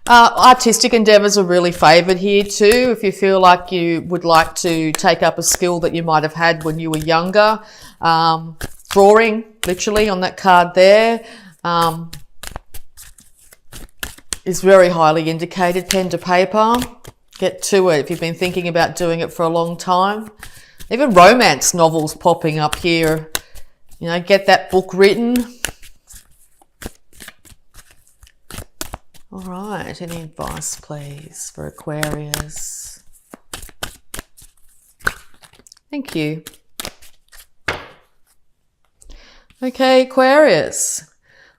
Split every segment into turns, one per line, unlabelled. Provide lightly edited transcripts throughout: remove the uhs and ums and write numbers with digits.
Artistic endeavours are really favoured here too. If you feel like you would like to take up a skill that you might have had when you were younger. Drawing, literally, on that card there, is very highly indicated. Pen to paper. Get to it if you've been thinking about doing it for a long time. Even romance novels popping up here. You know, get that book written. All right, any advice, please, for Aquarius? Thank you. Okay, Aquarius.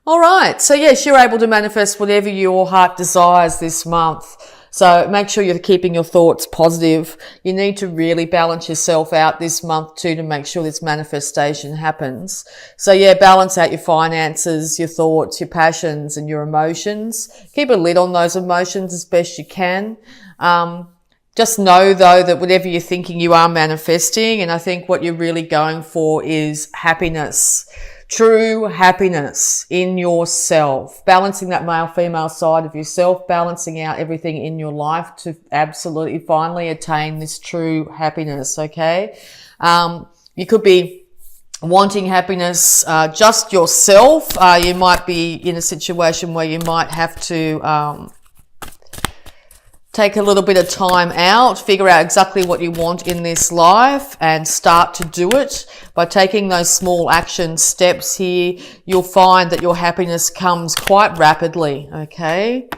All right, so yes, you're able to manifest whatever your heart desires this month. So make sure you're keeping your thoughts positive. You need to really balance yourself out this month too to make sure this manifestation happens. So yeah, balance out your finances, your thoughts, your passions and your emotions. Keep a lid on those emotions as best you can. Just know though that whatever you're thinking, you are manifesting. And I think what you're really going for is happiness. True happiness in yourself, balancing that male-female side of yourself, balancing out everything in your life to absolutely finally attain this true happiness, okay? You could be wanting happiness just yourself. You might be in a situation where you might have to take a little bit of time out, figure out exactly what you want in this life and start to do it. By taking those small action steps here, you'll find that your happiness comes quite rapidly, okay?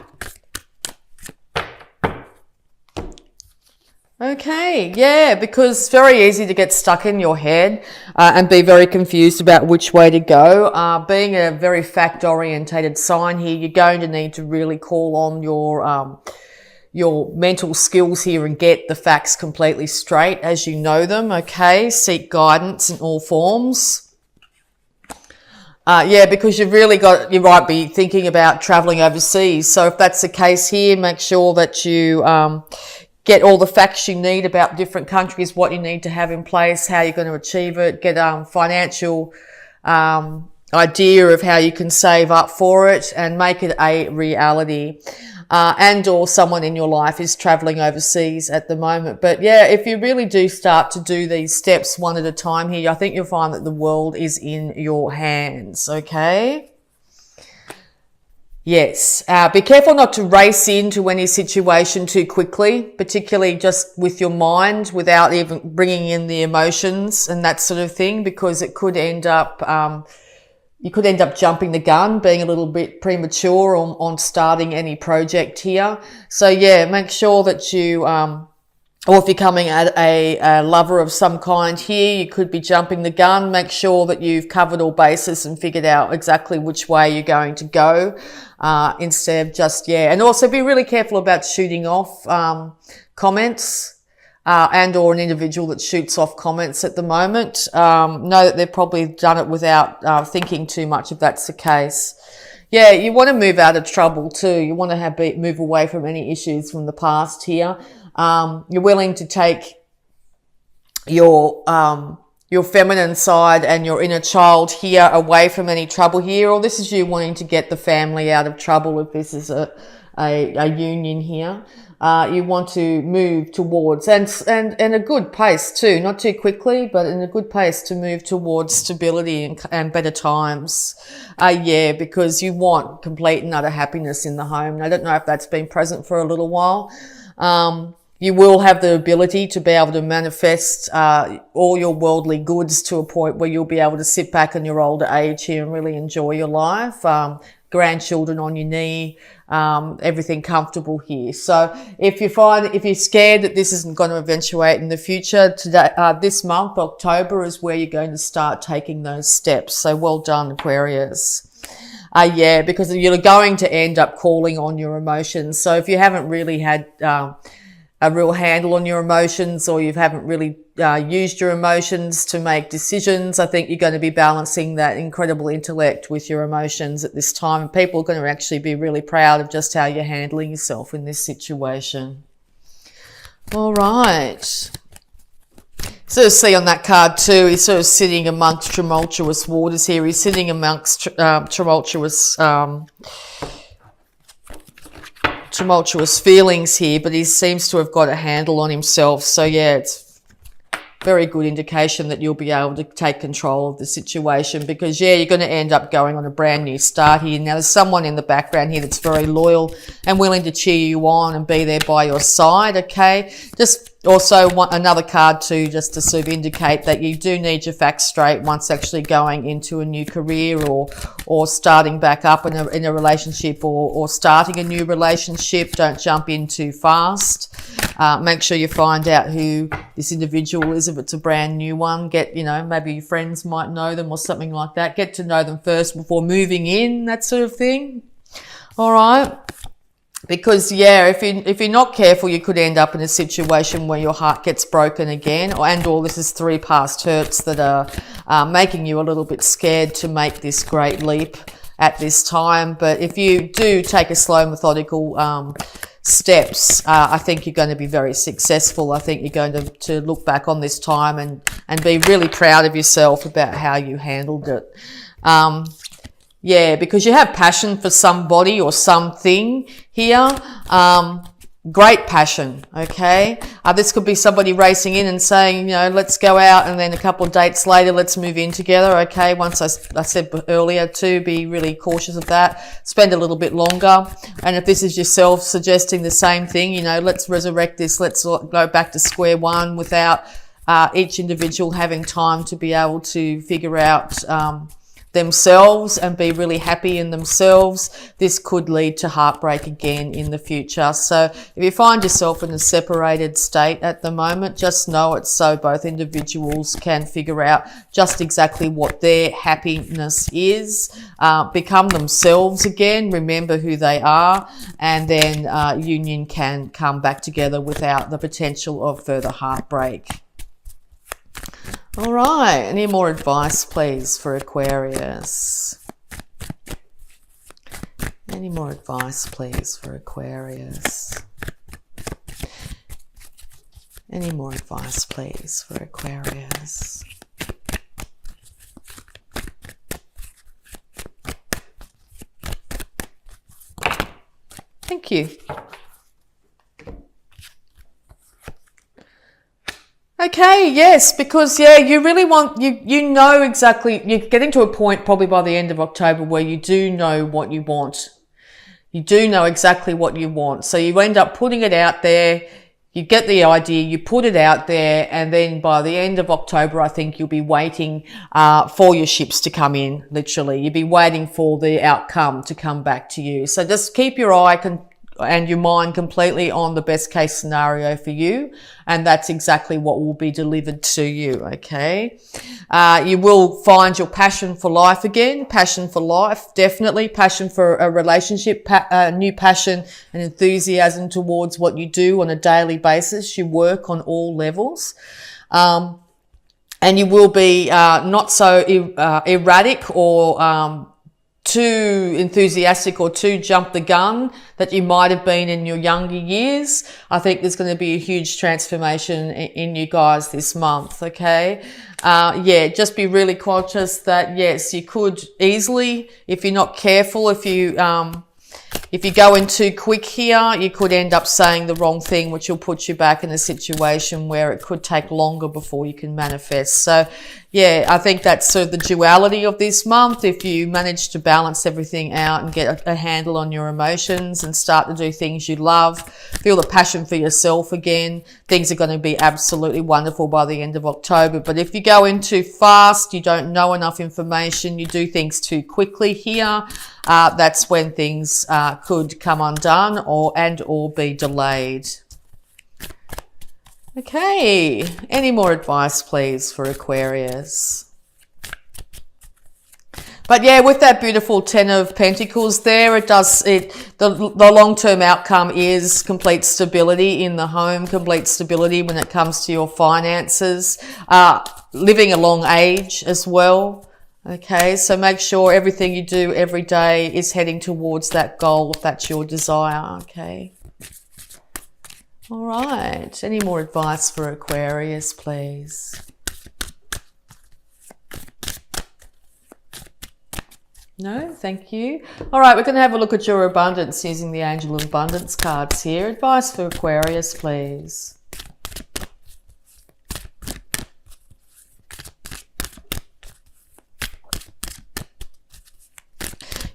Okay, yeah, because it's very easy to get stuck in your head and be very confused about which way to go. Being a very fact-orientated sign here, you're going to need to really call on your mental skills here and get the facts completely straight as you know them, okay? Seek guidance in all forms. Yeah, because you might be thinking about traveling overseas. So if that's the case here, make sure that you get all the facts you need about different countries, what you need to have in place, how you're going to achieve it, get financial idea of how you can save up for it and make it a reality. And or someone in your life is traveling overseas at the moment. But yeah, if you really do start to do these steps one at a time here, I think you'll find that the world is in your hands, okay? Yes. Be careful not to race into any situation too quickly, particularly just with your mind without even bringing in the emotions and that sort of thing, because it could end up you could end up jumping the gun, being a little bit premature on starting any project here. So yeah, make sure that you, or if you're coming at a lover of some kind here, you could be jumping the gun. Make sure that you've covered all bases and figured out exactly which way you're going to go, instead of just, yeah. And also be really careful about shooting off, comments. And or an individual that shoots off comments at the moment. Know that they've probably done it without thinking too much if that's the case. Yeah, you want to move out of trouble too. You want to move away from any issues from the past here. You're willing to take your feminine side and your inner child here away from any trouble here, or this is you wanting to get the family out of trouble if this is a union here. You want to move towards, and a good pace too, not too quickly, but in a good pace to move towards stability and better times. Yeah, because you want complete and utter happiness in the home. And I don't know if that's been present for a little while. You will have the ability to be able to manifest all your worldly goods to a point where you'll be able to sit back in your older age here and really enjoy your life. Grandchildren on your knee, everything comfortable here. So if you're scared that this isn't going to eventuate in the future, today, this month, October, is where you're going to start taking those steps. So well done, Aquarius. Yeah, because you're going to end up calling on your emotions. So if you haven't really had a real handle on your emotions, or you haven't really used your emotions to make decisions, I think you're going to be balancing that incredible intellect with your emotions at this time. And people are going to actually be really proud of just how you're handling yourself in this situation. All right. Sort of see on that card too, he's sort of sitting amongst tumultuous waters here. He's sitting amongst tumultuous tumultuous feelings here, but he seems to have got a handle on himself. So yeah, it's very good indication that you'll be able to take control of the situation, because yeah, you're going to end up going on a brand new start here. Now there's someone in the background here that's very loyal and willing to cheer you on and be there by your side. Okay, just also want another card too, just to sort of indicate that you do need your facts straight once actually going into a new career or starting back up in a relationship or starting a new relationship. Don't jump in too fast. Make sure you find out who this individual is if it's a brand new one. Get, maybe your friends might know them or something like that. Get to know them first before moving in, that sort of thing. All right. Because yeah, if you're not careful, you could end up in a situation where your heart gets broken again, or this is 3 past hurts that are making you a little bit scared to make this great leap at this time. But if you do take a slow, methodical steps, I think you're going to be very successful. I think you're going to look back on this time and be really proud of yourself about how you handled it. Yeah, because you have passion for somebody or something here. Great passion, okay? This could be somebody racing in and saying, let's go out, and then a couple of dates later, let's move in together, okay? Once I said earlier to be really cautious of that. Spend a little bit longer. And if this is yourself suggesting the same thing, let's resurrect this, let's go back to square one without each individual having time to be able to figure out themselves and be really happy in themselves. This could lead to heartbreak again in the future. So if you find yourself in a separated state at the moment, just know it's so both individuals can figure out just exactly what their happiness is, become themselves again, remember who they are, and then union can come back together without the potential of further heartbreak. All right, any more advice, please, for Aquarius? Any more advice, please, for Aquarius? Any more advice, please, for Aquarius? Thank you. Okay, yes, because yeah, you really want, you know exactly, you're getting to a point probably by the end of October where you do know what you want. You do know exactly what you want. So you end up putting it out there, you get the idea, you put it out there, and then by the end of October, I think you'll be waiting for your ships to come in, literally. You'll be waiting for the outcome to come back to you. So just keep your eye and your mind completely on the best case scenario for you, and that's exactly what will be delivered to you. Okay, you will find your passion for life again. Passion for life, definitely. Passion for a relationship, new passion and enthusiasm towards what you do on a daily basis. You work on all levels, and you will be not so erratic or too enthusiastic or too jump the gun that you might have been in your younger years. I think there's going to be a huge transformation in you guys this month, okay? Yeah, just be really conscious that, yes, you could easily, if you're not careful, if you go in too quick here, you could end up saying the wrong thing, which will put you back in a situation where it could take longer before you can manifest. So, yeah, I think that's sort of the duality of this month. If you manage to balance everything out and get a handle on your emotions and start to do things you love, feel the passion for yourself again, things are going to be absolutely wonderful by the end of October. But if you go in too fast, you don't know enough information, you do things too quickly here, that's when things could come undone or be delayed. Okay, any more advice, please, for Aquarius? But yeah, with that beautiful 10 of Pentacles there, the long-term outcome is complete stability in the home, complete stability when it comes to your finances, living a long age as well. Okay, so make sure everything you do every day is heading towards that goal if that's your desire, okay? All right, any more advice for Aquarius, please? No, thank you. All right, we're going to have a look at your abundance using the Angel of Abundance cards here. Advice for Aquarius, please.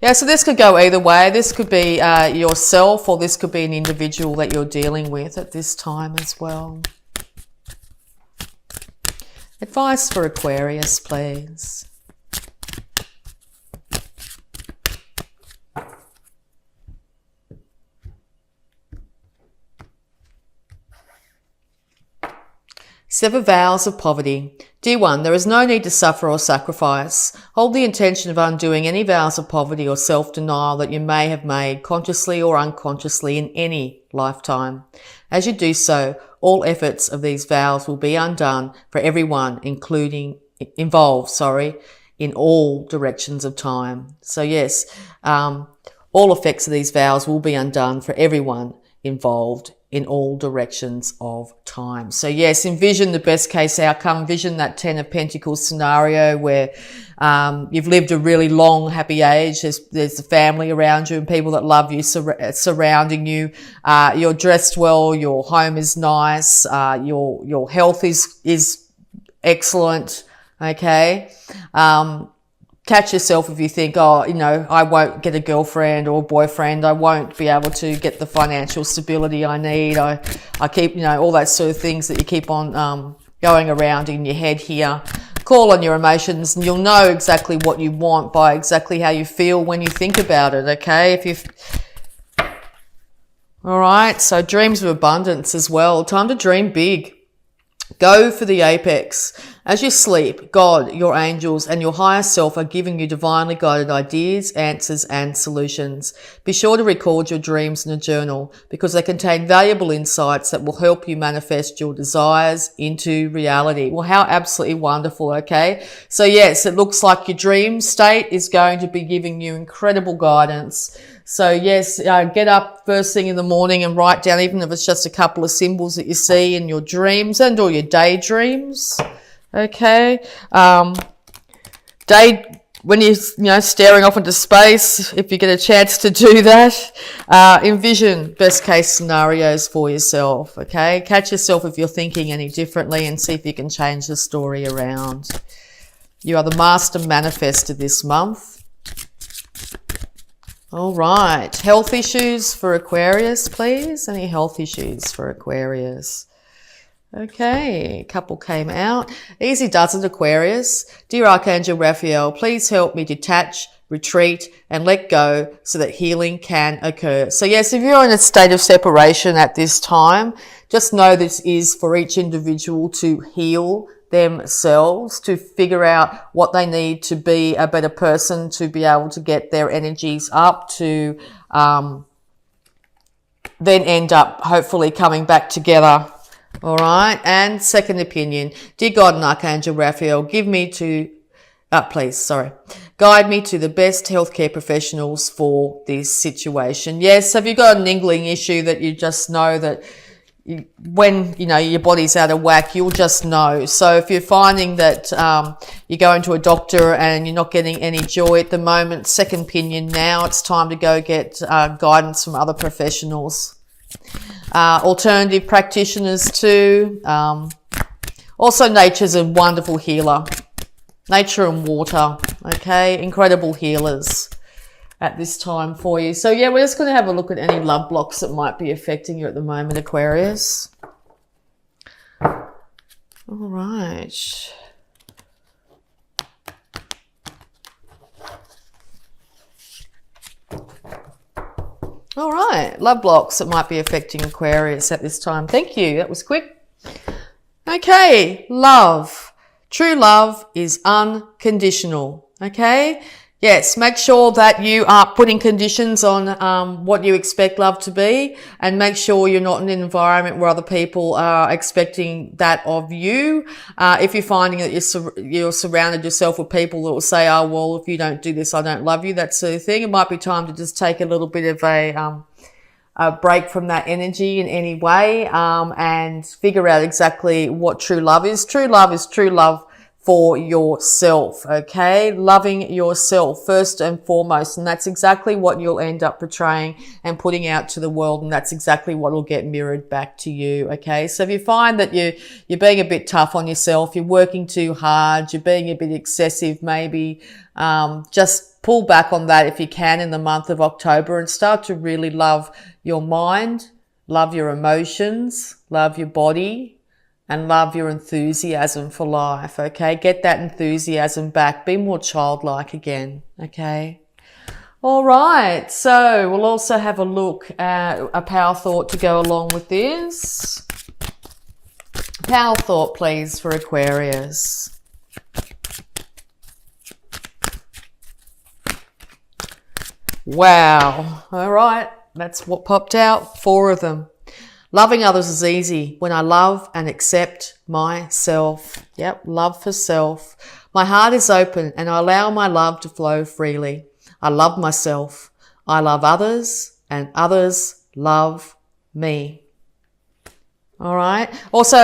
Yeah, so this could go either way. This could be yourself, or this could be an individual that you're dealing with at this time as well. Advice for Aquarius, please. Sever vows of poverty. Dear one, there is no need to suffer or sacrifice. Hold the intention of undoing any vows of poverty or self-denial that you may have made consciously or unconsciously in any lifetime. As you do so, all efforts of these vows will be undone for everyone, involved, in all directions of time. So yes, all effects of these vows will be undone for everyone involved in all directions of time. So yes, envision the best case outcome. Envision that 10 of Pentacles scenario where you've lived a really long, happy age. There's a family around you and people that love you surrounding you. You're dressed well. Your home is nice. Your health is excellent. Okay. Catch yourself if you think, oh, I won't get a girlfriend or boyfriend. I won't be able to get the financial stability I need. I keep, all that sort of things that you keep on going around in your head here. Call on your emotions and you'll know exactly what you want by exactly how you feel when you think about it, okay? All right, so dreams of abundance as well. Time to dream big. Go for the apex. As you sleep, God, your angels, and your higher self are giving you divinely guided ideas, answers, and solutions. Be sure to record your dreams in a journal because they contain valuable insights that will help you manifest your desires into reality. Well, how absolutely wonderful, okay? So yes, it looks like your dream state is going to be giving you incredible guidance. So yes, get up first thing in the morning and write down, even if it's just a couple of symbols that you see in your dreams and or your daydreams. Okay. When you're staring off into space, if you get a chance to do that, envision best case scenarios for yourself. Okay. Catch yourself if you're thinking any differently and see if you can change the story around. You are the master manifestor this month. All right. Health issues for Aquarius, please. Any health issues for Aquarius? Okay, a couple came out. Easy does it, Aquarius. Dear Archangel Raphael, please help me detach, retreat, and let go so that healing can occur. So yes, if you're in a state of separation at this time, just know this is for each individual to heal themselves, to figure out what they need to be a better person, to be able to get their energies up, to then end up hopefully coming back together. All right. And second opinion. Dear God and Archangel Raphael, guide me to the best healthcare professionals for this situation. Yes. Have you got a niggling issue that you just know that when, your body's out of whack, you'll just know. So if you're finding that you're going to a doctor and you're not getting any joy at the moment, second opinion now, it's time to go get guidance from other professionals. Alternative practitioners too. Also, nature's a wonderful healer. Nature and water, okay? Incredible healers at this time for you. So yeah, we're just going to have a look at any love blocks that might be affecting you at the moment, Aquarius. All right. All right, love blocks that might be affecting Aquarius at this time. Thank you, that was quick. Okay, love. True love is unconditional, okay? Yes, make sure that you are putting conditions on what you expect love to be, and make sure you're not in an environment where other people are expecting that of you. If you're finding that you're surrounded yourself with people that will say, oh, well, if you don't do this, I don't love you, that sort of thing, it might be time to just take a little bit of a break from that energy in any way, and figure out exactly what true love is. True love is true love for yourself, okay? Loving yourself first and foremost. And that's exactly what you'll end up portraying and putting out to the world. And that's exactly what will get mirrored back to you, okay? So if you find that you're being a bit tough on yourself, you're working too hard, you're being a bit excessive maybe, just pull back on that if you can in the month of October and start to really love your mind, love your emotions, love your body, and love your enthusiasm for life, okay? Get that enthusiasm back. Be more childlike again, okay? All right, so we'll also have a look at a power thought to go along with this. Power thought, please, for Aquarius. Wow. All right, that's what popped out. 4 of them. Loving others is easy when I love and accept myself. Yep, love for self. My heart is open and I allow my love to flow freely. I love myself. I love others and others love me. All right. Also,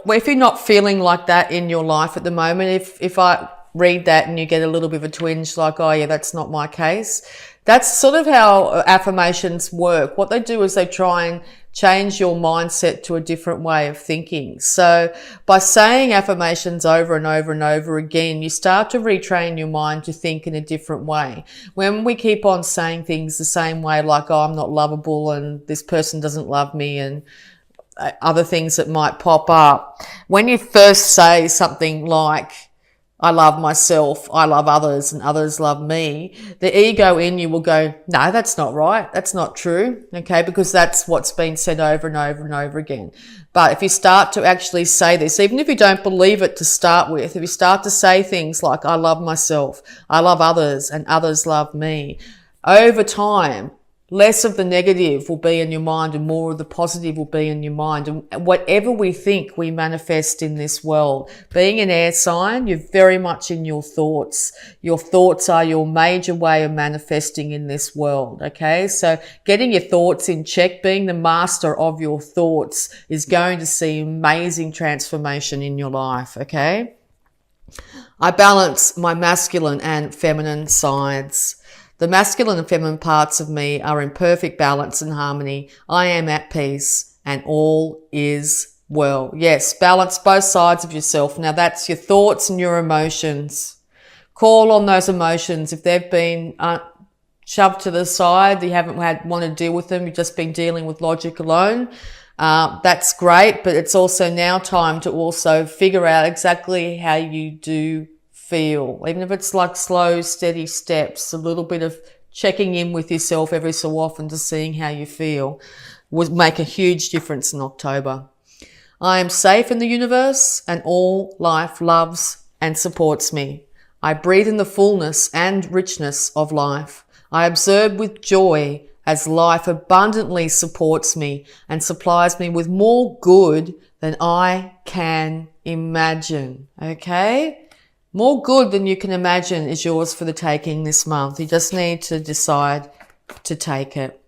if you're not feeling like that in your life at the moment, if I read that and you get a little bit of a twinge like, oh yeah, that's not my case. That's sort of how affirmations work. What they do is they try and change your mindset to a different way of thinking. So by saying affirmations over and over and over again, you start to retrain your mind to think in a different way. When we keep on saying things the same way, like, oh, I'm not lovable and this person doesn't love me and other things that might pop up. When you first say something like, I love myself, I love others, and others love me, the ego in you will go, no, that's not right. That's not true. Okay. Because that's what's been said over and over and over again. But if you start to actually say this, even if you don't believe it to start with, if you start to say things like, I love myself, I love others, and others love me, over time, less of the negative will be in your mind and more of the positive will be in your mind. And whatever we think, we manifest in this world. Being an air sign, you're very much in your thoughts. Your thoughts are your major way of manifesting in this world, okay? So getting your thoughts in check, being the master of your thoughts is going to see amazing transformation in your life, okay? I balance my masculine and feminine sides. The masculine and feminine parts of me are in perfect balance and harmony. I am at peace and all is well. Yes, balance both sides of yourself. Now that's your thoughts and your emotions. Call on those emotions. If they've been shoved to the side, you haven't want to deal with them, you've just been dealing with logic alone, that's great, but it's also now time to also figure out exactly how you do feel, even if it's like slow, steady steps, a little bit of checking in with yourself every so often to seeing how you feel would make a huge difference in October. I am safe in the universe and all life loves and supports me. I breathe in the fullness and richness of life. I observe with joy as life abundantly supports me and supplies me with more good than I can imagine. Okay? More good than you can imagine is yours for the taking this month. You just need to decide to take it.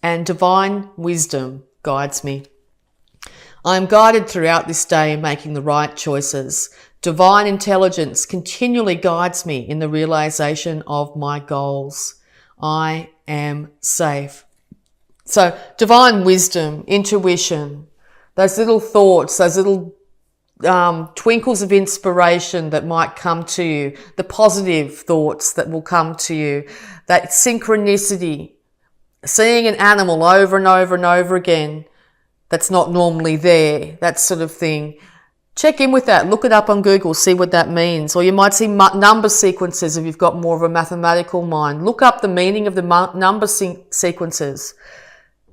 And divine wisdom guides me. I am guided throughout this day in making the right choices. Divine intelligence continually guides me in the realization of my goals. I am safe. So divine wisdom, intuition, those little thoughts, those little twinkles of inspiration that might come to you, the positive thoughts that will come to you, that synchronicity, seeing an animal over and over and over again that's not normally there, that sort of thing. Check in with that. Look it up on Google, see what that means. Or you might see number sequences if you've got more of a mathematical mind. Look up the meaning of the number sequences.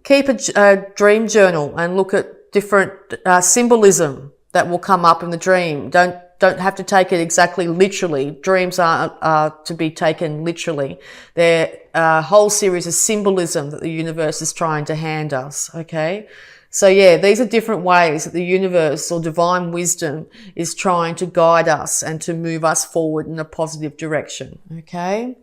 Keep a dream journal and look at different symbolism that will come up in the dream. Don't have to take it exactly literally. Dreams are to be taken literally. They're a whole series of symbolism that the universe is trying to hand us, okay? So yeah, these are different ways that the universe or divine wisdom is trying to guide us and to move us forward in a positive direction, okay?